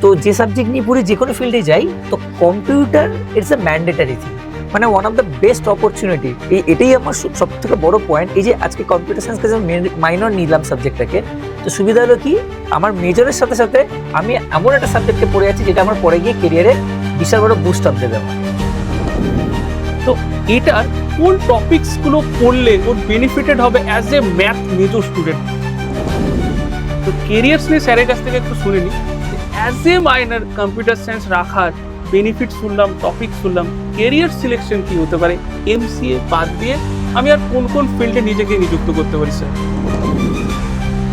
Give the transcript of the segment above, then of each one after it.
তো যে সাবজেক্ট নিয়ে পড়ি যে কোনো ফিল্ডে যাই, তো computer it's a mandatory thing, মানে one of the best opportunity. এটাই আমার সব থেকে বড় পয়েন্ট। এই যে আজকে কম্পিউটার সায়েন্সকে যে মাইনর নিলাম সাবজেক্টটাকে, তো সুবিধা হলো কি আমার মেজরের সাথে সাথে আমি এমন একটা সাবজেক্টে পড়ে আছি যেটা আমার পরে গিয়ে কেরিয়ারে বিশাল বড় বুস্ট আপ দেবে আমার। তো এটার কোন টপিকস গুলো পড়লে ওর বেনিফিটেড হবে as a math major student? তো কেরিয়ার্স নিয়ে স্যারের কাছ থেকে একটু শুনে নি, as a minor computer science রাখার বেনিফিট শুনলাম, টপিক শুনলাম, কেরিয়ার সিলেকশন কি হতে পারে, এমসিএ বাদ দিয়ে আমি আর কোন কোন ফিল্ডে নিজেকে নিযুক্ত করতে পারি স্যার?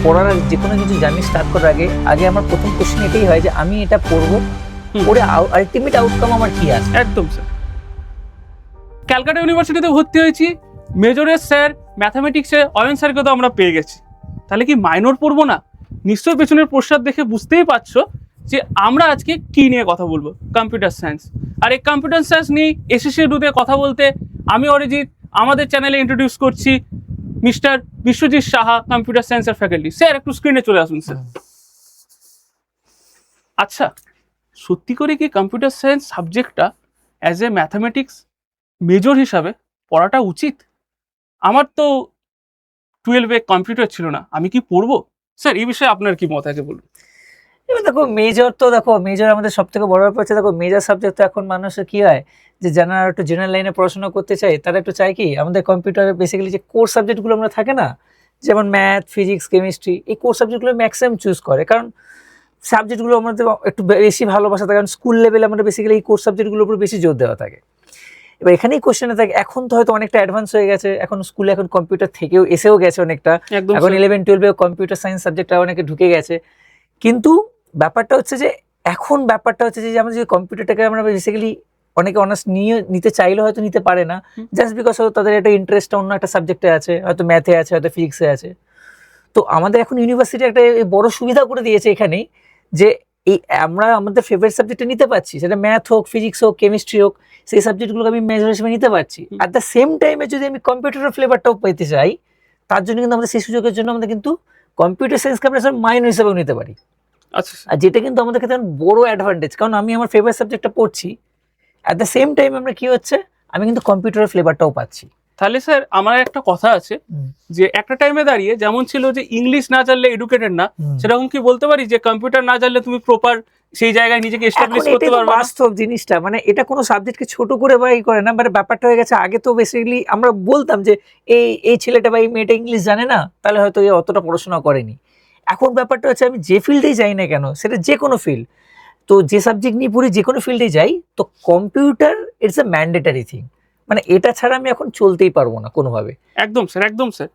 পড়ার যে কোনো কিছু জার্নি স্টার্ট করার আগে আমার প্রথম কোশ্চেন এটাই হয় যে আমি এটা পড়বো, পড়ে আলটিমেট আউটকাম আমার কি আছে। একদম স্যার। ক্যালকাটা ইউনিভার্সিটিতে ভর্তি হয়েছি, মেজরের স্যার ম্যাথামেটিক্সে অয়ন স্যারকে তো আমরা পেয়ে গেছি, তাহলে কি মাইনর পড়বো না? নিশ্চয়ই পেছনের প্রসাদ দেখে বুঝতেই পারছো যে আমরা আজকে কি নিয়ে কথা বলবো, কম্পিউটার সায়েন্স। আর এই কম্পিউটার সায়েন্স নিয়ে এসএসসি রুতে কথা বলতে আমি অরিজিৎ আমাদের চ্যানেলে ইন্ট্রোডিউস করছি মিস্টার বিশ্বজিৎ সাহা, কম্পিউটার সায়েন্সের ফ্যাকাল্টি। স্যার একটু স্ক্রিনে চলে আসুন স্যার। আচ্ছা, সত্যি করে কি কম্পিউটার সায়েন্স সাবজেক্টটা অ্যাজ এ ম্যাথামেটিক্স মেজর হিসাবে পড়াটা উচিত? আমার তো 12-এ কম্পিউটার ছিল না, আমি কি পড়বো? স্যার এই বিষয়ে আপনার কি মত আছে বলুন। এবার দেখো মেজর আমাদের সব থেকে বড় ব্যাপার হচ্ছে, দেখো মেজর সাবজেক্ট তো এখন মানুষের কি হয় যে যারা একটু জেনারেল লাইনে পড়াশোনা করতে চায় তারা একটু চায় কি আমাদের কম্পিউটারে বেসিক্যালি যে কোর সাবজেক্টগুলো আমরা থাকে না, যেমন ম্যাথ, ফিজিক্স, কেমিস্ট্রি, এই কোর সাবজেক্টগুলো ম্যাক্সিমাম চুজ করে, কারণ সাবজেক্টগুলো আমাদের একটু বেশি ভালোবাসা থাকে, কারণ স্কুল লেভেলে আমাদের বেসিক্যালি এই কোর সাবজেক্টগুলোর উপর বেশি জোর দেওয়া থাকে। এবার এখানেই কোশ্চেনে থাকে, এখন তো হয়তো অনেকটা অ্যাডভান্স হয়ে গেছে, এখন স্কুলে এখন কম্পিউটার থেকেও এসেও গেছে অনেকটা, এখন 11-12 কম্পিউটার সায়েন্স সাবজেক্টটা অনেকে ঢুকে গেছে। কিন্তু ব্যাপারটা হচ্ছে যে আমাদের যে কম্পিউটারটাকে আমরা বেসিক্যালি অনেকে অনার্স নিতে চাইলে হয়তো নিতে পারে না, জাস্ট বিকজ হয়তো তাদের একটা ইন্টারেস্ট অন্য একটা সাবজেক্টে আছে, হয়তো ম্যাথে আছে, হয়তো ফিজিক্সে আছে। তো আমাদের এখন ইউনিভার্সিটি একটা বড় সুবিধা করে দিয়েছে এখানেই, যে এই আমরা আমাদের ফেভারিট সাবজেক্টে নিতে পারছি, সেটা ম্যাথ হোক, ফিজিক্স হোক, কেমিস্ট্রি হোক, সেই সাবজেক্টগুলোকে আমি মেজর হিসেবে নিতে পারছি। অ্যাট দ্য সেম টাইমে যদি আমি কম্পিউটারের ফ্লেভারটাও পেতে চাই, তার জন্য কিন্তু আমাদের সেই সুযোগের জন্য আমাদের কিন্তু কম্পিউটার সায়েন্সকে আমরা মাইনর হিসেবেও নিতে পারি। আচ্ছা, আর যেটা কিন্তু আমাদের ক্ষেত্রে বড় অ্যাডভান্টেজ, কারণ আমি আমার ফেভারিট সাবজেক্টটা পড়ছি, অ্যাট দ্য সেম টাইম আমরা কি হচ্ছে আমি কিন্তু কম্পিউটারের ফ্লেভারটাও পাচ্ছি। তাহলে স্যার আমার একটা কথা আছে যে একটা টাইমে দাঁড়িয়ে যেমন ছিল যে ইংলিশ না জানলে এডুকেটেড না, সেরকম কি বলতে পারি যে কম্পিউটার না জানলে তুমি প্রপার সেই জায়গায় নিজেকে এস্টাবলিশ করতে পারবে না? বাস্তব জিনিসটা, মানে এটা কোনো সাবজেক্টকে ছোট করে বা করে না, মানে ব্যাপারটা হয়ে গেছে। আগে তো বেসিক্যালি আমরা বলতাম যে এই ছেলেটা বা এই মেয়েটা ইংলিশ জানে না, তাহলে হয়তো এ অতটা পড়াশোনা করেনি। এখন ব্যাপারটা হচ্ছে আমি যে ফিল্ডেই যাই না কেন, সেটা যে কোনো ফিল্ড, তো যে সাবজেক্ট নিয়ে পড়ি যে কোনো ফিল্ডে যাই, তো computer it's a mandatory thing, মানে এটা ছাড়া আমি এখন চলতেই পারবো না কোনোভাবে। একদম স্যার, একদম স্যার।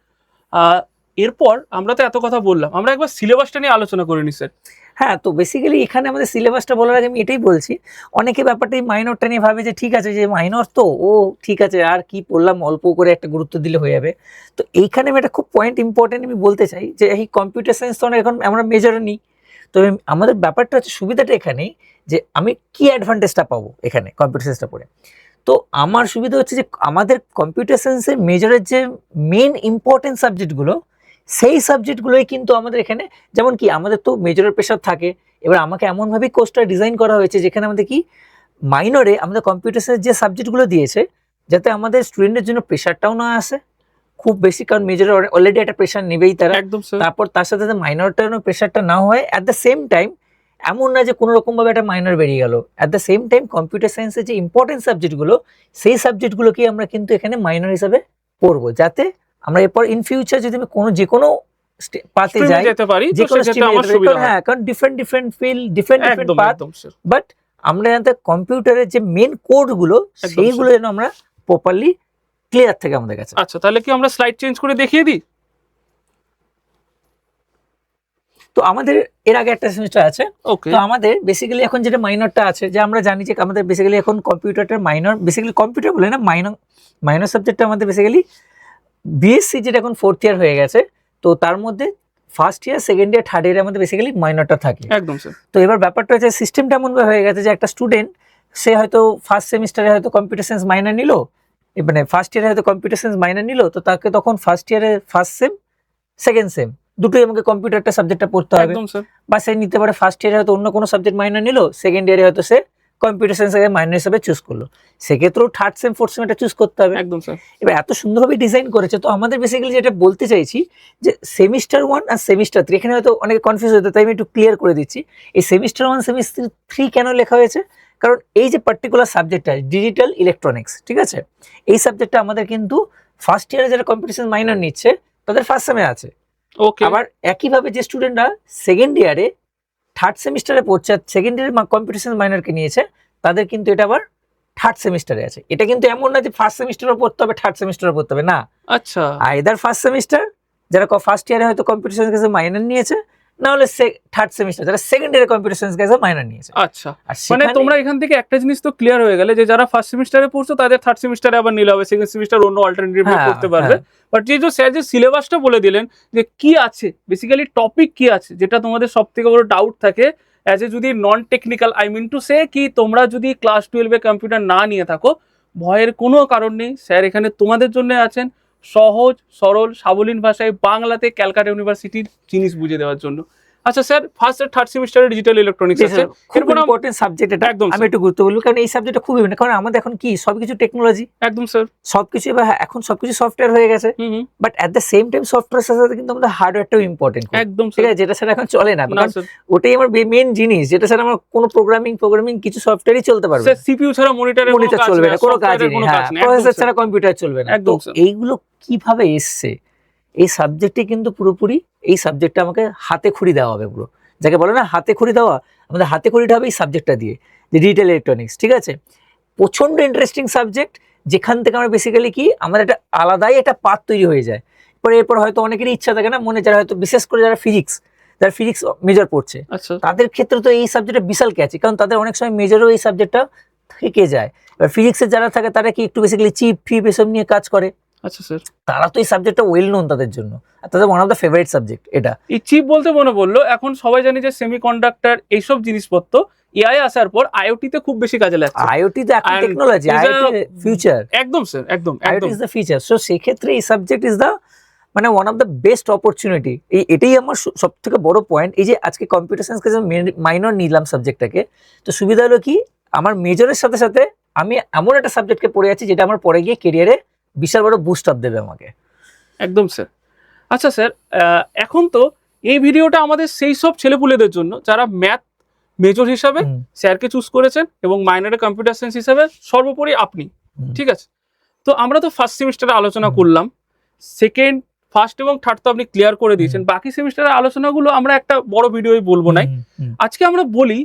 এরপর আমরা তো এত কথা বললাম, আমরা একবার সিলেবাসটা নিয়ে আলোচনা করে নিই স্যার। হ্যাঁ, তো বেসিক্যালি এখানে আমাদের সিলেবাসটা বলার আগে আমি এটাই বলছি, অনেকে ব্যাপারটা এই মাইনরটা নিয়ে ভাবে যে ঠিক আছে, যে মাইনর তো ও ঠিক আছে, আর কি পড়লাম, অল্প করে একটা গুরুত্ব দিলে হয়ে যাবে। তো এইখানে আমি একটা খুব পয়েন্ট ইম্পর্টেন্ট আমি বলতে চাই, যে এই কম্পিউটার সায়েন্স তো এখন আমরা মেজরে নিই, তবে আমাদের ব্যাপারটা হচ্ছে সুবিধাটা এখানেই যে আমি কি অ্যাডভান্টেজটা পাবো এখানে কম্পিউটার সায়েন্সটা পড়ে। তো আমার সুবিধা হচ্ছে যে আমাদের কম্পিউটার সায়েন্সের মেজরের যে মেন ইম্পর্টেন্ট সাবজেক্টগুলো, সেই সাবজেক্টগুলোই কিন্তু আমাদের এখানে, যেমন কি আমাদের তো মেজরের প্রেশার থাকে, এবার আমাকে এমনভাবেই কোর্সটা ডিজাইন করা হয়েছে যেখানে আমাদের কি মাইনরে আমাদের কম্পিউটার সায়েন্স যে সাবজেক্টগুলো দিয়েছে, যাতে আমাদের স্টুডেন্টের জন্য প্রেশারটাও না আসে খুব বেশি, কারণ মেজরে অলরেডি একটা প্রেশার নেবেই তারা, একদম স্যার। তারপর তার সাথে মাইনরটারও প্রেশারটা না হয়। অ্যাট দ্য সেম টাইম এমন না যে কোনো রকমভাবে একটা মাইনর বেরিয়ে গেল, at the same time computer সায়েন্সের যে ইম্পর্টেন্ট সাবজেক্টগুলো, সেই সাবজেক্টগুলোকে আমরা কিন্তু এখানে মাইনর হিসাবে পড়বো, যাতে আমরা এরপর ইন ফিউচার যদি আমি যে কোনো পাতে যাই, যেতে পারি, যে কোনো হ্যাঁ, কারণ different field, different path, but আমরা যাতে কম্পিউটারের যে মেন কোডগুলো সেইগুলো যেন আমরা প্রপারলি ক্লিয়ার থাকে আমাদের কাছে। আচ্ছা, তাহলে কি আমরা স্লাইড চেঞ্জ করে দেখিয়ে দিই? তো আমাদের এর আগে একটা সেমিস্টার আছে, তো আমাদের বেসিক্যালি এখন যেটা মাইনরটা আছে, যে আমরা জানি যে আমাদের বেসিক্যালি এখন কম্পিউটারটার মাইনর, বেসিক্যালি কম্পিউটার বলে না, মাইনর সাবজেক্টটা আমাদের বেসিক্যালি বিএসসি যেটা এখন 4th ইয়ার হয়ে গেছে, তো তার মধ্যে first year, second year, third ইয়ারে আমাদের বেসিক্যালি মাইনরটা থাকে। একদম স্যার। তো এবার ব্যাপারটা হচ্ছে সিস্টেমটা এমন হয়ে গেছে যে একটা স্টুডেন্ট, সে হয়তো ফার্স্ট সেমিস্টারে হয়তো কম্পিউটার সায়েন্স মাইনর নিল, মানে ফার্স্ট ইয়ারে হয়তো কম্পিউটার সায়েন্স মাইনর নিল, তো তাকে তখন ফার্স্ট ইয়ারে ফার্স্ট সেম, সেকেন্ড সেম দুটোই আমাকে কম্পিউটারটা সাবজেক্টটা পড়তে হবে, একদম স্যার, বা সে নিতে পারে ফার্স্ট ইয়ারে হয়তো অন্য কোনো সাবজেক্ট মাইনর নিল, সেকেন্ড ইয়ারে হয়তো সে কম্পিউটার সায়েন্সকে মাইনর হিসেবে চুজ করলো, সেক্ষেত্রেও থার্ড সেম ফোর্থ সেম এটা চুজ করতে হবে। একদম স্যার, এবার এত সুন্দরভাবে ডিজাইন করেছে, তো আমাদের বেসিক্যালি যেটা বলতে চাইছি যে সেমিস্টার 1 আর সেমিস্টার 3, এখানে হয়তো অনেকে কনফিউজ হতো, তাই আমি একটু ক্লিয়ার করে দিচ্ছি। এই সেমিস্টার 1 সেমিস্টার 3 কেন লেখা হয়েছে, কারণ এই যে পার্টিকুলার সাবজেক্টটা ডিজিটাল ইলেকট্রনিক্স, ঠিক আছে, এই সাবজেক্টটা আমাদের কিন্তু ফার্স্ট ইয়ারে যারা কম্পিটিশন মাইনর নিচ্ছে তাদের ফার্স্ট সেমে আছে। ওকে, আবার একইভাবে যে স্টুডেন্টরা সেকেন্ড ইয়ারে থার্ড সেমিস্টারে পড়ছে, সেকেন্ড ইয়ারে কম্পিটিশন মাইনরকে নিয়েছে, তাদের কিন্তু এটা আবার থার্ড সেমিস্টারে আছে। এটা কিন্তু এমন না যে ফার্স্ট সেমিস্টারও পড়তে হবে থার্ড সেমিস্টারও পড়তে হবে, না, আচ্ছা, আইদার ফার্স্ট সেমিস্টার যারা ফার্স্ট ইয়ারে হয়তো কম্পিটিশন ক্লাসে মাইনর নিয়েছে, না হলে থার্ড সেমিস্টার যারা সেকেন্ড ইয়ারে কম্পিটিশন ক্লাসে মাইনর নিয়েছে। আচ্ছা, আর মানে সেখানে- তোমরা এখান থেকে একটা জিনিস তো ক্লিয়ার হয়ে গেলে যে যারা ফার্স্ট সেমিস্টারে পড়ছো তাদের থার্ড সেমিস্টারে আবার নিলে হবে, সেকেন্ড সেমিস্টার অন্য অল্টারনেটিভ হ্যাঁ, করতে পারবে। বাট যে স্যার যে সিলেবাসটা বলে দিলেন যে কি আছে, বেসিক্যালি টপিক কি আছে, যেটা তোমাদের সব থেকে বড় ডাউট থাকে অ্যাজ এ যদি non technical, I mean to say কি তোমরা যদি ক্লাস 12-এ কম্পিউটার না নিয়ে থাকো, ভয়ের কোনো কারণ নেই, স্যার এখানে তোমাদের জন্য আছেন সহজ সরল সাবলীল ভাষায় বাংলাতে ক্যালকাটা ইউনিভার্সিটির জিনিস বুঝিয়ে দেওয়ার জন্য। আচ্ছা স্যার, ফার্স্ট আর থার্ড সেমিস্টারে ডিজিটাল ইলেকট্রনিক্স আছে, খুব এরপর ইম্পর্টেন্ট সাবজেক্ট এটা, একদম আমি একটু গুরুত্ব বলবো, কারণ এই সাবজেক্টটা খুব ইম্পর্টেন্ট, কারণ আমাদের এখন কি সবকিছু টেকনোলজি, একদম স্যার, সবকিছু এবার এখন সবকিছু সফটওয়্যার হয়ে গেছে, hmm, but at the same time software সাথে কিন্তু আমাদের হার্ডওয়্যারটাও ইম্পর্টেন্ট, একদম ঠিক স্যার, আছে, যেটা স্যার এখন চলে না, না কারণ স্যার, ওটাই আমার মেন জিনিস, যেটা স্যার আমার কোনো প্রোগ্রামিং কিছু সফটওয়্যারই চলতে পারবে স্যার সিপিইউ ছাড়া মনিটরের মনিটর চলবে না, কোনো কাজই নেই, হ্যাঁ, প্রসেসর ছাড়া কম্পিউটার চলবে না। একদম তো স্যার। এইগুলো কিভাবে এসছে, এই সাবজেক্টে কিন্তু পুরোপুরি এই সাবজেক্টটা আমাকে হাতে খড়ি দেওয়া হবে পুরো, যাকে বলে না হাতে খড়ি দেওয়া, আমাদের হাতে খড়িটা হবে এই সাবজেক্টটা দিয়ে, যে ডিজিটাল ইলেকট্রনিক্স, ঠিক আছে, প্রচন্ড ইন্টারেস্টিং সাবজেক্ট, যেখান থেকে আমরা বেসিক্যালি কি আমাদের একটা আলাদাই একটা পাথ তৈরি হয়ে যায়। এরপর হয়তো অনেকেরই ইচ্ছা থাকে না মনে, যারা হয়তো বিশেষ করে যারা ফিজিক্স মেজর পড়ছে, আচ্ছা, তাদের ক্ষেত্রে তো এই সাবজেক্টটা বিশাল ক্যাচি, কারণ তাদের অনেক সময় মেজরও এই সাবজেক্টটা থেকে যায়। এবার ফিজিক্সের যারা থাকে তারা কি একটু বেসিক্যালি চিপ ফিপ এসব নিয়ে কাজ করে, আচ্ছা স্যার, তারা তো এই সাবজেক্টটা ওয়েল নোন তাদের জন্য, আর তাদের one of the favourite subject এটা। এই চিপ বলতে মনে বললো, এখন সবাই জানি যে সেমিকন্ডাক্টর এইসব জিনিসপত্র এআই আসার পর আইওটি তে খুব বেশি কাজে লাগছে। আইওটি তো এখন And technology, is a- IoT future, একদম স্যার, একদম আইওটি একদম, ইজ দ্য ফিউচার। সো সেই ক্ষেত্রে এই সাবজেক্ট ইজ দ্য মানে one of the best opportunity. এটাই আমার সব থেকে বড় পয়েন্ট, এই যে আজকে কম্পিউটার সায়েন্সকে যে মাইনর নিলাম সাবজেক্টটাকে, তো সুবিধা হলো কি আমার মেজরের সাথে সাথে আমি এমন একটা সাবজেক্টকে পড়ে যাচ্ছি যেটা আমার পরে গিয়ে কেরিয়ারে বিশাল বড় বুস্ট আপ দেবে আমাকে। একদম স্যার। আচ্ছা স্যার, এখন তো এই ভিডিওটা আমাদের সেই সব ছেলেপুলেদের জন্য যারা ম্যাথ মেজর হিসাবে হুম, স্যারকে চুজ করেছেন এবং মাইনরে কম্পিউটার সায়েন্স হিসাবে সর্বোপরি আপনি, হুম, ঠিক আছে। তো আমরা তো ফার্স্ট সেমিস্টারে আলোচনা হুম। করলাম, ফার্স্ট এবং থার্ড তো আপনি ক্লিয়ার করে দিয়েছেন, বাকি সেমিস্টারের আলোচনাগুলো আমরা একটা বড় ভিডিওই বলবো নাই। হুম, হুম। আজকে আমরা বলি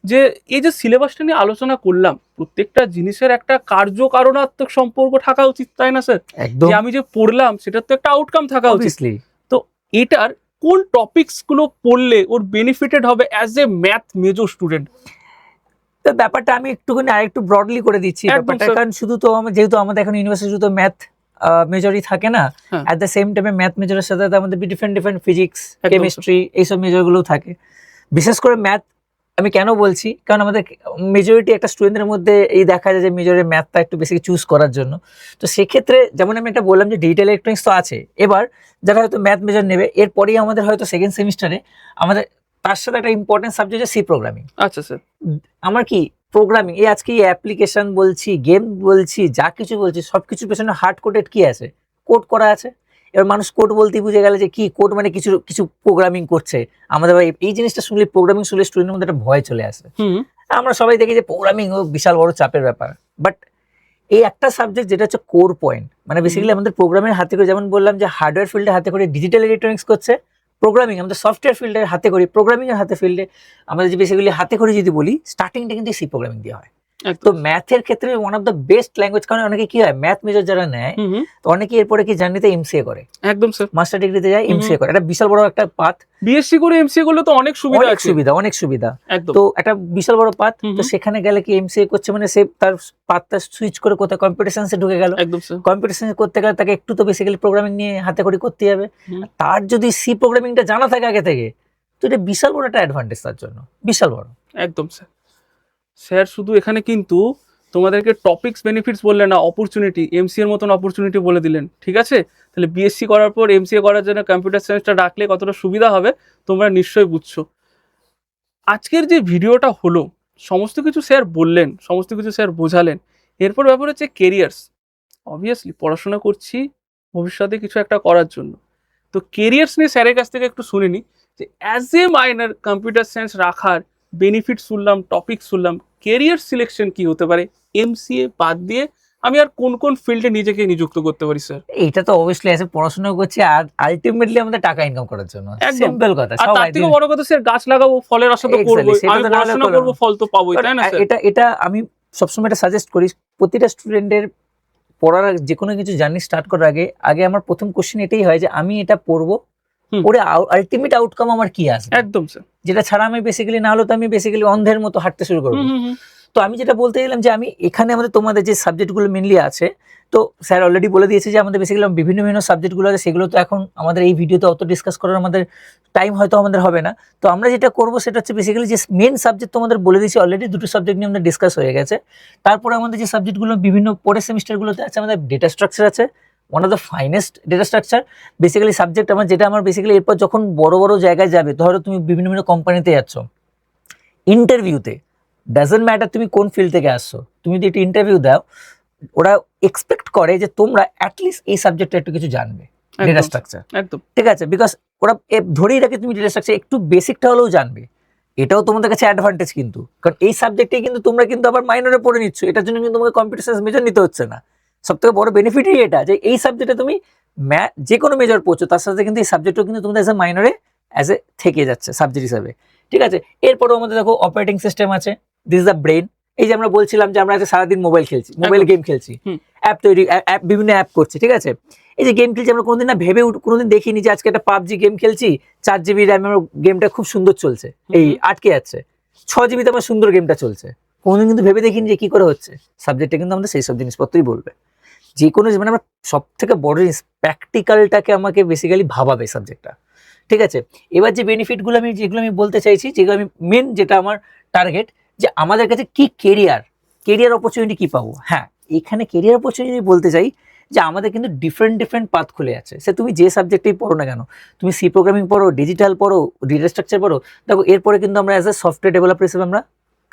যে এই যে সিলেবাসটা নিয়ে আলোচনা করলাম, প্রত্যেকটা জিনিসের একটা কার্যকারণাত্মক সম্পর্ক থাকা উচিত, তাই না স্যার? একদম যে আমি যে পড়লাম সেটার তো একটা আউটকাম থাকা উচিত। অবভিয়াসলি। তো এটার কোন টপিকস গুলো পড়লে ওর বেনিফিটেড হবে as a math major student? তো ব্যাপারটা আমি একটুখানি আরেকটু ব্রডলি করে দিচ্ছি একদম ব্যাপারটা, স্যার। কারণ শুধু তো যেহেতু আমাদের এখন ইউনিভার্সিটি শুধু ম্যাথ মেজরই থাকে না, হ্যাঁ। অ্যাট দ্য সেম টাইমে ম্যাথ মেজরের সাথে সাথে আমাদের ডিফারেন্ট ফিজিক্স, একদম কেমিস্ট্রি এইসব মেজরগুলোও থাকে। বিশেষ করে ম্যাথ আমি কেন বলছি, কারণ আমাদের মেজরিটি একটা স্টুডেন্টদের মধ্যে এই দেখা যায় যে মেজরের ম্যাথটা একটু বেশি চুজ করার জন্য। তো সেক্ষেত্রে যেমন আমি একটা বললাম যে ডিজিটাল ইলেকট্রনিক্স তো আছে, এবার যারা হয়তো ম্যাথ মেজর নেবে এরপরেই আমাদের হয়তো সেকেন্ড সেমিস্টারে আমাদের তার সাথে একটা ইম্পর্টেন্ট সাবজেক্ট হচ্ছে সি প্রোগ্রামিং। আচ্ছা স্যার, আমার কি প্রোগ্রামিং, এই আজকে অ্যাপ্লিকেশন বলছি, গেম বলছি, যা কিছু বলছি সবকিছুর পেছনে হার্ড কোডেড কি আছে, কোড করা আছে। এবার মানুষ কোড বলতেই বুঝে গেলে যে কি কোড মানে কিছু কিছু প্রোগ্রামিং করছে। আমাদের এই জিনিসটা শুনলে, প্রোগ্রামিং শুনলে স্টুডেন্টের মধ্যে একটা ভয় চলে আসে। হুম, আমরা সবাই দেখি যে প্রোগ্রামিং ও বিশাল বড় চাপের ব্যাপার, বাট এই একটা সাবজেক্ট যেটা হচ্ছে কোর পয়েন্ট, মানে বেসিক্যালি আমাদের প্রোগ্রামের হাতে করে, যেমন বললাম যে হার্ডওয়্যার ফিল্ডে হাতে করে ডিজিটাল ইলেকট্রনিক্স করছে, প্রোগ্রামিং আমাদের সফটওয়্যার ফিল্ডের হাতে করি, প্রোগ্রামিং এর হাতে ফিল্ডে আমাদের যে বেসিক্যালি হাতে করে যদি বলি স্টার্টিংটা কিন্তু সি প্রোগ্রামিং দিয়ে হয়। তো একদম। ম্যাথের ক্ষেত্রে one of the best language, কারণ অনেকে কি হয় ম্যাথ মেজর যারা নেয় হুম, হুম, তো অনেকে এরপরে কি জার্নিতে এমসিএ করে, একদম স্যার। মাস্টার ডিগ্রিতে যায় হুম, এমসিএ করে, এটা বিশাল বড় একটা পাথ, বিএসসি করে এমসিএ করলে তো অনেক সুবিধা অনেক আছে। সুবিধা, অনেক সুবিধা। একদম। তো একটা বিশাল বড় পাথ, হুম, তো হুম। সেখানে গেলে কি এমসিএ করছে মানে সে তার পাথটা সুইচ করে কোথায় কম্পিউটার সায়েন্সে ঢুকে গেল। একদম স্যার। কম্পিউটার সায়েন্স করতে গেলে তাকে একটু তো বেসিক্যালি প্রোগ্রামিং নিয়ে হাতে করে করতে হবে। হুম। তার যদি সি প্রোগ্রামিংটা জানা থাকে আগে থেকে, তো এটা বিশাল বড় একটা অ্যাডভান্টেজ তার জন্য, বিশাল বড়। একদম স্যার। স্যার শুধু এখানে কিন্তু তোমাদেরকে টপিকস বেনিফিটস বললেন না, অপরচুনিটি, এমসি এর মতন অপরচুনিটি বলে দিলেন। ঠিক আছে, তাহলে বিএসসি করার পর এমসিএ করার জন্য কম্পিউটার সায়েন্সটা রাখলে কতটা সুবিধা হবে তোমরা নিশ্চয়ই বুঝছো। আজকের যে ভিডিওটা হলো, সমস্ত কিছু স্যার বললেন, সমস্ত কিছু স্যার বোঝালেন। এরপর ব্যাপার হচ্ছে কেরিয়ার্স। অবভিয়াসলি পড়াশোনা করছি ভবিষ্যতে কিছু একটা করার জন্য, তো কেরিয়ার্স নিয়ে স্যারের কাছ থেকে একটু শুনে নিই যে as a minor computer science রাখার বেনিফিট শুনলাম, টপিক শুনলাম, কেরিয়ার সিলেকশন কি হতে পারে, এমসিএ বাদ দিয়ে আমি আর কোন কোন ফিল্ডে নিজেকে নিযুক্ত করতে পারি স্যার? এটা তো অবভিয়াসলি আছে, পড়াশোনা করছি আর আলটিমেটলি আমাদের টাকা ইনকাম করার জন্য, একদম। সিম্পল কথা। আর তার থেকে বড় কথা স্যার, গাছ লাগাবো, ফলের আশা তো করবো, Exactly, সেটা আমি তো না হলে পড়াশোনা করো করবো, না। ফল তো পাবোই, তাই না স্যার? এটা এটা আমি সবসময় এটা সাজেস্ট করি প্রতিটা স্টুডেন্টের পড়ার যে কোনো কিছু জার্নি স্টার্ট করার আগে আগে আমার প্রথম কোশ্চেন এটাই হয় যে আমি এটা পড়বো, হুম। পড়ে আলটিমেট আউটকাম আমার কি আসবে, একদম স্যার। যেটা ছাড়া আমি বেসিক্যালি না হলে তো আমি বেসিক্যালি অন্ধের মতো হাঁটতে শুরু করবো। তো আমি যেটা বলতে গেলাম যে আমি এখানে আমাদের তোমাদের যে সাবজেক্টগুলো মেনলি আছে, তো স্যার অলরেডি বলে দিয়েছে যে আমাদের বেসিক্যালি বিভিন্ন বিভিন্ন সাবজেক্টগুলো আছে, সেগুলো তো এখন আমাদের এই ভিডিওতে অত ডিসকাস করার আমাদের টাইম হয়তো আমাদের হবে না। তো আমরা যেটা করবো সেটা হচ্ছে বেসিক্যালি যে মেন সাবজেক্ট তোমাদের বলে দিয়েছি অলরেডি, দুটো সাবজেক্ট নিয়ে আমাদের ডিসকাস হয়ে গেছে। তারপরে আমাদের যে সাবজেক্টগুলো বিভিন্ন পরের সেমিস্টারগুলোতে আছে, আমাদের ডেটা স্ট্রাকচার আছে, one of the finest data structure basically subject আমার, যেটা আমার বেসিক্যালি এরপর যখন বড় বড় জায়গায় যাবে, ধরো তুমি বিভিন্ন বিভিন্ন কোম্পানিতে যাচ্ছ, ইন্টারভিউতে ডাজন্ট ম্যাটার তুমি কোন ফিল্ড থেকে আসছো, তুমি যদি একটা ইন্টারভিউ দাও, ওরা এক্সপেক্ট করে যে তোমরা অ্যাটলিস্ট এই সাবজেক্টে একটু কিছু জানবে, ডেটা স্ট্রাকচার। একদম। ঠিক আছে, বিকজ ওরা ধরেই রাখে তুমি ডেটা স্ট্রাকচার একটু বেসিকটা হলেও জানবে। এটাও তোমাদের কাছে অ্যাডভান্টেজ কিন্তু, কারণ এই সাবজেক্টে কিন্তু তোমরা কিন্তু আবার মাইনরে পড়ে নিচ্ছ, এটার জন্য কিন্তু তোমাকে কম্পিউটার সায়েন্স মেজর নিতে হচ্ছে না। সব থেকে বড় বেনিফিটই এটা যে এই সাবজেক্টে তুমি যে কোনো মেজর পড়ছো, তার সাথে কিন্তু এই সাবজেক্টও কিন্তু তোমাদের অ্যাজ এ মাইনরে অ্যাজ এ থেকে যাচ্ছে সাবজেক্ট হিসাবে। ঠিক আছে, এরপরও আমাদের দেখো অপারেটিং সিস্টেম আছে, দিস ইজ দ্য ব্রেন। এই যে আমরা বলছিলাম যে আমরা সারাদিন মোবাইল খেলছি, মোবাইল গেম খেলছি, অ্যাপ তৈরি, বিভিন্ন অ্যাপ করছি। ঠিক আছে, এই যে গেম খেলছি আমরা কোনোদিন না ভেবে কোনোদিন দেখিনি যে আজকে একটা পাবজি গেম খেলছি, 4 GB র্যাম, আমার গেমটা খুব সুন্দর চলছে, এই আটকে যাচ্ছে, 6 GB তে আমার সুন্দর গেমটা চলছে। কোনোদিন কিন্তু ভেবে দেখিনি যে কি করে হচ্ছে। সাবজেক্টে কিন্তু আমাদের সেই সব জিনিসপত্রই বলবে, যে কোনো মানে আমার সব থেকে বড় জিনিস প্র্যাকটিক্যালটাকে আমাকে বেসিক্যালি ভাবাবে সাবজেক্টটা। ঠিক আছে, এবার যে বেনিফিটগুলো যেগুলো আমি বলতে চাইছি, যেগুলো আমি মেন, যেটা আমার টার্গেট, যে আমাদের কাছে কি কেরিয়ার অপরচুনিটি কি পাবো। হ্যাঁ, এখানে কেরিয়ার অপরচুনিটি বলতে চাই যে আমাদের কিন্তু ডিফারেন্ট পাথ খুলে আছে, সে তুমি যে সাবজেক্টেই পড়ো না কেন, তুমি সি প্রোগ্রামিং পড়ো, ডিজিটাল পড়ো, ডেটা স্ট্রাকচার পড়ো, দেখো এরপরে কিন্তু আমরা অ্যাজ এ সফটওয়্যার ডেভেলপার হিসেবে আমরা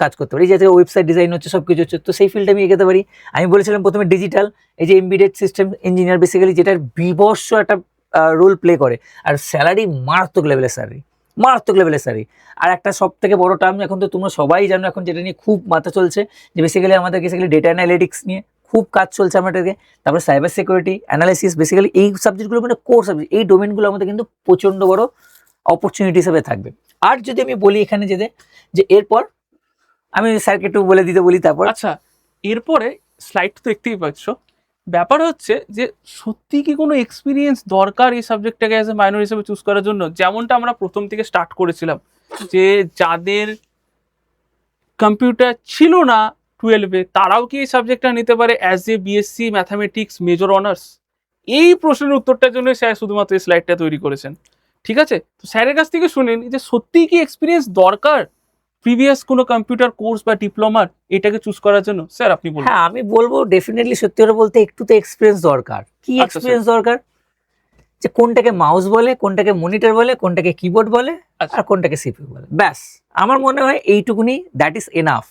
কাজ করতে পারি, যাতে ওয়েবসাইট ডিজাইন হচ্ছে, সব কিছু হচ্ছে, তো সেই ফিল্ডে আমি এগোতে পারি। আমি বলেছিলাম প্রথমে ডিজিটাল, এই যে এমবেডেড সিস্টেম ইঞ্জিনিয়ার বেসিক্যালি, যেটার বিভৎস একটা রোল প্লে করে, আর স্যালারি মারাত্মক লেভেলের স্যালারি। আর একটা সব থেকে বড় টার্ম এখন তো তোমরা সবাই জানো, এখন যেটা নিয়ে খুব মাথা চলছে, যে বেসিক্যালি আমাদের বেসিক্যালি ডেটা অ্যানালিটিক্স নিয়ে খুব কাজ চলছে আমাদেরকে, তারপরে সাইবার সিকিউরিটি অ্যানালাইসিস, বেসিক্যালি এই সাবজেক্টগুলো মানে কোর সাবজেক্ট, এই ডোমেনগুলো আমাদের কিন্তু প্রচণ্ড বড় অপরচুনিটি হিসেবে থাকবে। আর যদি আমি বলি এখানে যে এরপর আমি স্যারকে একটু বলি তারপর। আচ্ছা, এরপরে স্লাইড তো দেখতেই পাচ্ছ, ব্যাপার হচ্ছে যে সত্যি কি কোনো এক্সপিরিয়েন্স দরকার এই সাবজেক্টটাকে অ্যাজ এ মাইনর হিসেবে চুজ করার জন্য? যেমনটা আমরা প্রথম থেকে স্টার্ট করেছিলাম, যে যাদের কম্পিউটার ছিল না 12-এ, তারাও কি এই সাবজেক্টটা নিতে পারে as a BSc mathematics major honours? এই প্রশ্নের উত্তরটার জন্য স্যার শুধুমাত্র এই স্লাইডটা তৈরি করেছেন। ঠিক আছে, তো স্যারের কাছ থেকে শুনেন যে সত্যিই কি এক্সপিরিয়েন্স দরকার প্রিভিয়াস কোনো কম্পিউটার কোর্স বা ডিপ্লোমার এটাকে চুজ করার জন্য? স্যার আপনি বলুন। হ্যাঁ, আমি বলবো ডেফিনেটলি, সত্যি করে বলতে একটু তো এক্সপিরিয়েন্স দরকার। কি আচ্ছা, এক্সপিরিয়েন্স দরকার? যে কোনটাকে মাউস বলে, কোনটাকে মনিটর বলে, কোনটাকে কিবোর্ড বলে, আচ্ছা। আর কোনটাকে সিপিইউ বলে, ব্যাস। আমার মনে হয় এইটুকুনি, দ্যাট ইজ এনাফ।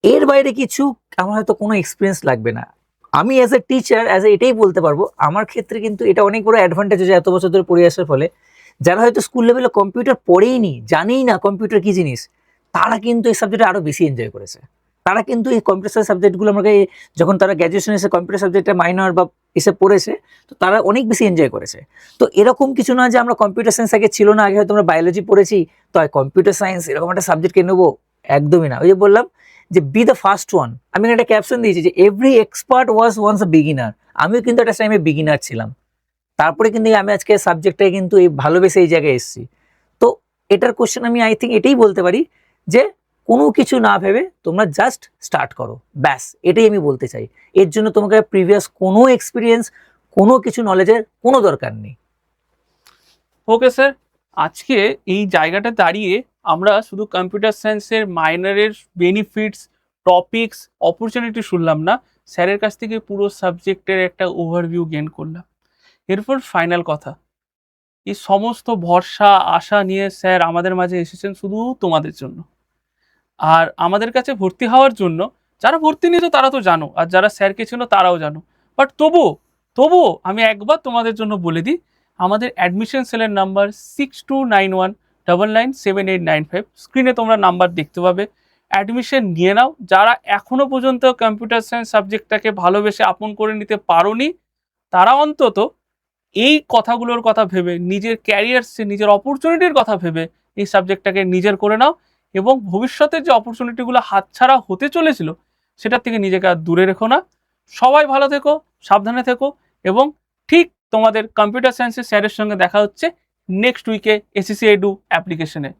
এর বাইরে কিছু আমার হয়তো কোনো এক্সপিরিয়েন্স লাগবে না। আমি অ্যাজ এ টিচার এটাই বলতে পারবো, আমার ক্ষেত্রে কিন্তু এটা অনেক বড় অ্যাডভান্টেজ হয়েছে এত বছর ধরে পড়ে আসার ফলে। যারা হয়তো স্কুল লেভেলে কম্পিউটার পড়েইনি, জানেই না কম্পিউটার কি জিনিস, তারা কিন্তু এই সাবজেক্টে আরো বেশি এনজয় করেছে। তারা কিন্তু এই কম্পিউটার সাবজেক্টগুলো আমাকে, যখন তারা গ্র্যাজুয়েশন এসে কম্পিউটার সাবজেক্টে মাইনর বা এসে পড়েছে, তো তারা অনেক বেশি এনজয় করেছে। তো এরকম কিছু না যে আমরা কম্পিউটার সায়েন্স আগে ছিল না, আগে হয়তো আমরা বায়োলজি পড়েছি, তো কম্পিউটার সায়েন্স এরকম একটা সাবজেক্টকে নেবো, একদমই না। ওই যে বললাম যে বি দ্য ফার্স্ট ওয়ান, আমি একটা ক্যাপশন দিয়েছি যে every expert was once a beginner. আমিও কিন্তু একটা টাইমে বিগিনার ছিলাম, তারপরে কিন্তু আমি আজকে সাবজেক্টটাই কিন্তু এই ভালোবেসে এই জায়গায় এসেছি। তো এটার কোশ্চেন আমি আই থিঙ্ক এটাই বলতে পারি যে কোনো কিছু না ভেবে তোমরা জাস্ট স্টার্ট করো, ব্যাস, এটাই আমি বলতে চাই। এর জন্য তোমাকে প্রিভিয়াস কোনো এক্সপিরিয়েন্স, কোনো কিছু নলেজের কোনো দরকার নেই। ওকে স্যার, আজকে এই জায়গাটা দাঁড়িয়ে আমরা শুধু কম্পিউটার সায়েন্সের মাইনরের বেনিফিটস, টপিকস অপরচুনিটি শুনলাম না, স্যারের কাছ থেকে পুরো সাবজেক্টের একটা ওভারভিউ গেন করলাম। এরপর ফাইনাল কথা, এই সমস্ত ভরসা আশা নিয়ে স্যার আমাদের মাঝে এসেছেন শুধু তোমাদের জন্য, আর আমাদের কাছে ভর্তি হওয়ার জন্য। যারা ভর্তি নিয়েছো তারা তো জানো, আর যারা স্যারকে ছিল তারাও জানো, বাট তবুও আমি একবার তোমাদের জন্য বলে দিই, আমাদের অ্যাডমিশন সেলের নাম্বার 6291997895, স্ক্রিনে তোমরা নাম্বার দেখতে পাবে। অ্যাডমিশন নিয়ে নাও। যারা এখনো পর্যন্ত কম্পিউটার সায়েন্স সাবজেক্টটাকে ভালোবেসে আপন করে নিতে পারোনি, তারা অন্তত এই কথাগুলোর কথা ভেবে, নিজের ক্যারিয়ারসে নিজের অপরচুনিটির কথা ভেবে এই সাবজেক্টটাকে নিজের করে নাও, এবং ভবিষ্যতের যে অপরচুনিটিগুলো হাতছাড়া হতে চলেছিল সেটার থেকে নিজেকে আর দূরে রেখো না। সবাই ভালো থেকো, সাবধানে থেকো, এবং ঠিক তোমাদের কম্পিউটার সায়েন্সের স্যারের সঙ্গে দেখা হচ্ছে নেক্সট উইকে এসএসসি এডু অ্যাপ্লিকেশনে।